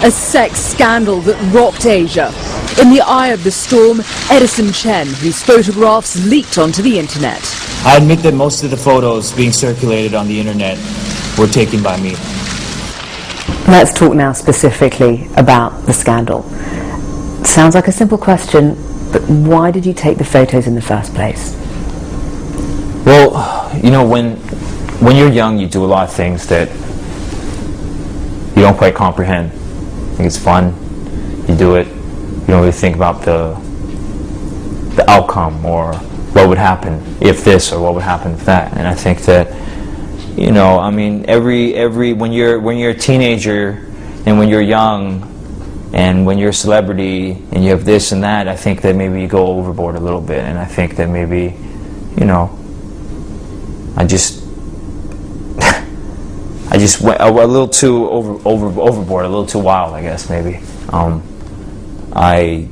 a sex scandal that rocked Asia. In the eye of the storm, Edison Chen, whose photographs leaked onto the internet. I admit that most of the photos being circulated on the internet were taken by me. Let's talk now specifically about the scandal. Sounds like a simple question, but why did you take the photos in the first place? Well, you know, when you're young, you do a lot of things that you don't quite comprehend. I think it's fun, you do it, you don't really think about the outcome or what would happen if this or what would happen if that. And I think that, you know, I mean, when you're a teenager and when you're young and when you're a celebrity and you have this and that, I think that maybe you go overboard a little bit. And I think that maybe, you know, I just went a little too overboard, a little too wild, I guess, maybe. I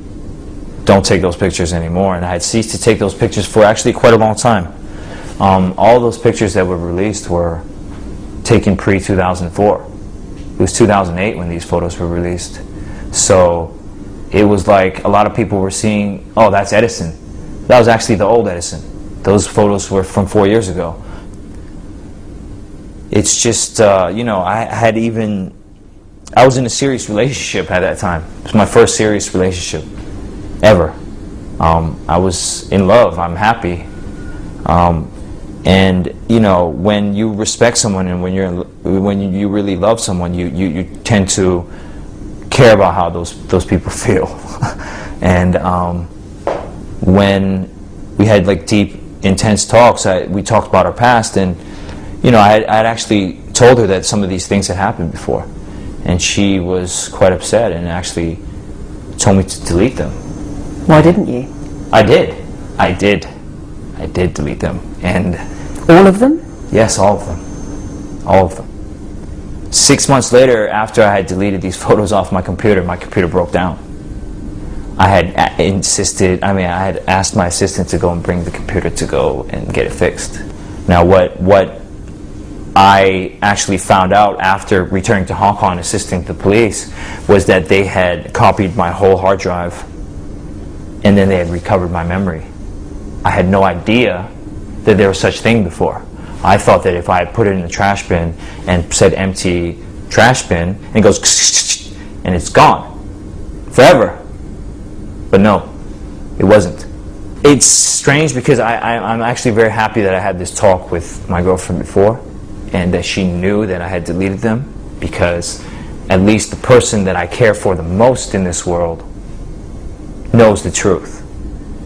don't take those pictures anymore, and I had ceased to take those pictures for actually quite a long time. All those pictures that were released were taken pre-2004. It was 2008 when these photos were released. So it was like a lot of people were seeing, oh, that's Edison. That was actually the old Edison. Those photos were from 4 years ago. It's just, you know, I was in a serious relationship at that time. It was my first serious relationship ever. I was in love, I'm happy. And, you know, when you respect someone and when you really love someone, you tend to care about how those people feel. And when we had like deep, intense talks, we talked about our past, and you know, I had actually told her that some of these things had happened before, and she was quite upset and actually told me to delete them. Why didn't you? I did delete them. And all of them? Yes, all of them. 6 months later, after I had deleted these photos off my computer broke down. I had asked my assistant to go and bring the computer to go and get it fixed. Now what I actually found out after returning to Hong Kong and assisting the police was that they had copied my whole hard drive and then they had recovered my memory. I had no idea that there was such thing before. I thought that if I had put it in the trash bin and said empty trash bin, and it goes and it's gone forever. But no, it wasn't. It's strange because I'm actually very happy that I had this talk with my girlfriend before and that she knew that I had deleted them, because at least the person that I care for the most in this world knows the truth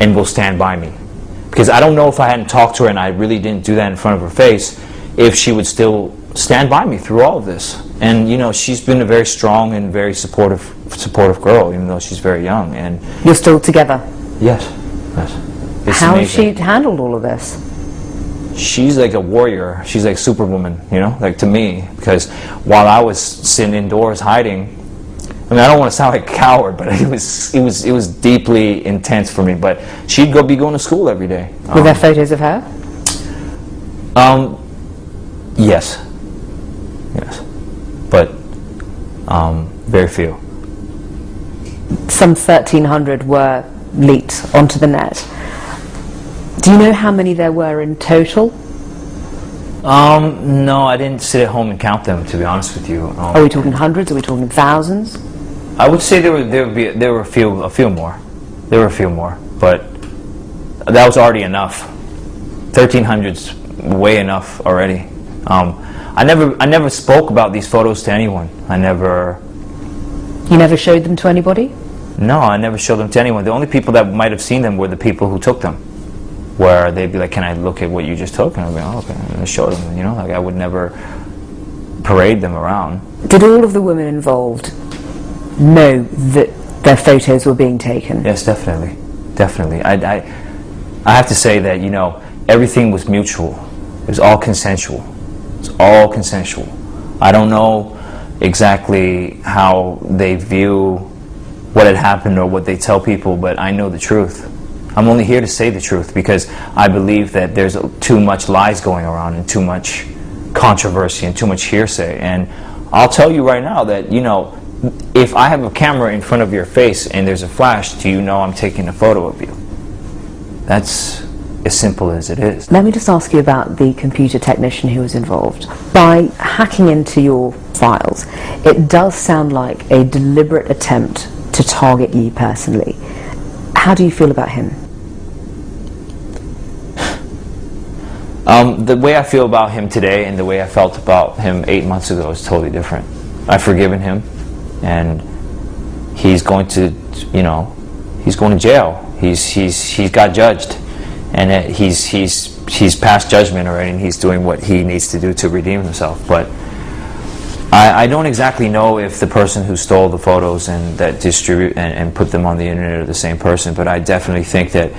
and will stand by me. Because I don't know if I hadn't talked to her and I really didn't do that in front of her face, if she would still stand by me through all of this. And you know, she's been a very strong and very supportive girl, even though she's very young. And you're still together? Yes. It's How has amazing. she handled all of this? She's like a warrior. She's like Superwoman, you know, like to me. Because while I was sitting indoors hiding, I mean, I don't want to sound like a coward, but it was deeply intense for me. But she'd be going to school every day. Were there photos of her? Yes, but very few. Some 1,300 were leaked onto the net. Do you know how many there were in total? No, I didn't sit at home and count them, to be honest with you. Are we talking hundreds? Are we talking thousands? I would say there were a few more. There were a few more, but that was already enough. 1,300's way enough already. I never spoke about these photos to anyone. You never showed them to anybody? No, I never showed them to anyone. The only people that might have seen them were the people who took them, where they'd be like, "Can I look at what you just took?" And I'd be like, "Oh, okay," and I show them. You know, like I would never parade them around. Did all of the women involved know that their photos were being taken? Yes, definitely. I have to say that, you know, everything was mutual. It was all consensual. I don't know exactly how they view what had happened or what they tell people, but I know the truth. I'm only here to say the truth because I believe that there's too much lies going around and too much controversy and too much hearsay. And I'll tell you right now that, you know, if I have a camera in front of your face and there's a flash, do you know I'm taking a photo of you? That's as simple as it is. Let me just ask you about the computer technician who was involved. By hacking into your files, it does sound like a deliberate attempt to target you personally. How do you feel about him? The way I feel about him today and the way I felt about him 8 months ago is totally different. I've forgiven him, and he's going to, you know, he's going to jail. He's got judged, and he's passed judgment already, and he's doing what he needs to do to redeem himself. But I don't exactly know if the person who stole the photos and that distribute and put them on the internet are the same person. But I definitely think that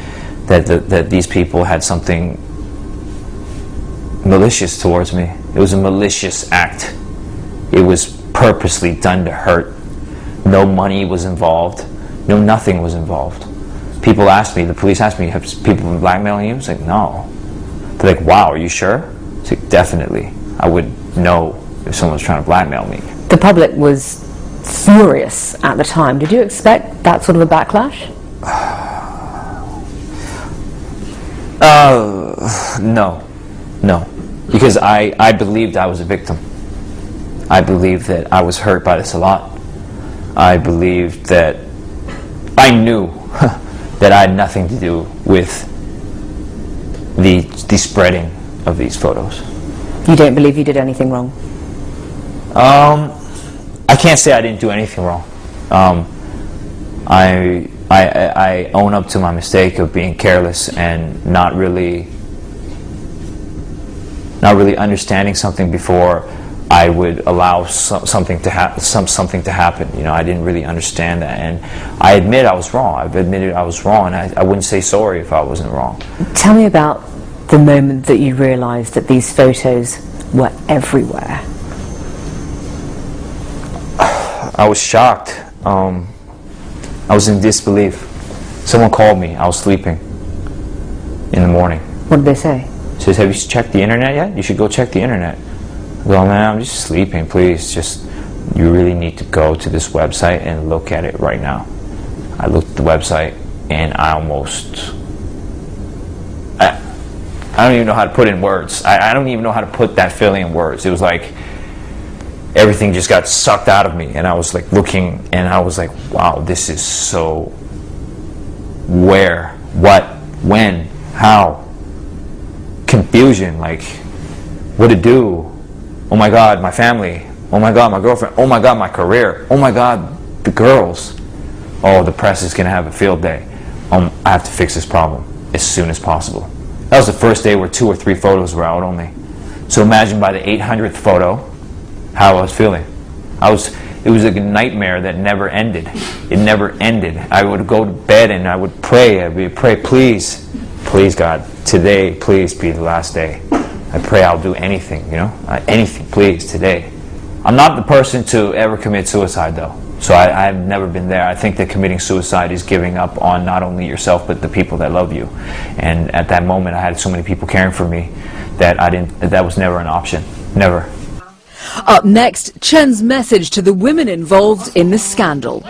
these people had something malicious towards me. It was a malicious act. It was purposely done to hurt. No money was involved. No, nothing was involved. People asked me, the police asked me, have people been blackmailing you? I was like, no. They're like, wow, are you sure? I was like, definitely. I would know if someone's trying to blackmail me. The public was furious at the time. Did you expect that sort of a backlash? No. Because I believed I was a victim. I believed that I was hurt by this a lot. I believed that I knew that I had nothing to do with the spreading of these photos. You don't believe you did anything wrong? I can't say I didn't do anything wrong. I own up to my mistake of being careless and not really understanding something before I would allow something to happen. You know, I didn't really understand that, and I admit I was wrong. I've admitted I was wrong, and I wouldn't say sorry if I wasn't wrong. Tell me about the moment that you realized that these photos were everywhere. I was shocked. I was in disbelief. Someone called me. I was sleeping in the morning. What did they say? Says, have you checked the internet yet? You should go check the internet. I go, man, I'm just sleeping. Please, you really need to go to this website and look at it right now. I looked at the website, and I don't even know how to put it in words. I don't even know how to put that feeling in words. It was like everything just got sucked out of me, and I was like looking, and I was like, wow, this is so, where, what, when, how, confusion, like, what to do, oh my God, my family, oh my God, my girlfriend, oh my God, my career, oh my God, the girls, oh, the press is gonna have a field day, I have to fix this problem as soon as possible. That was the first day where 2 or 3 photos were out only. So imagine by the 800th photo, how I was feeling. It was like a nightmare that never ended. It never ended. I would go to bed and I would pray. I would pray, please God, today, please be the last day. I pray I'll do anything, you know, anything, please, today. I'm not the person to ever commit suicide, though. So I've never been there. I think that committing suicide is giving up on not only yourself, but the people that love you. And at that moment, I had so many people caring for me that that was never an option. Never. Up next, Chen's message to the women involved in the scandal.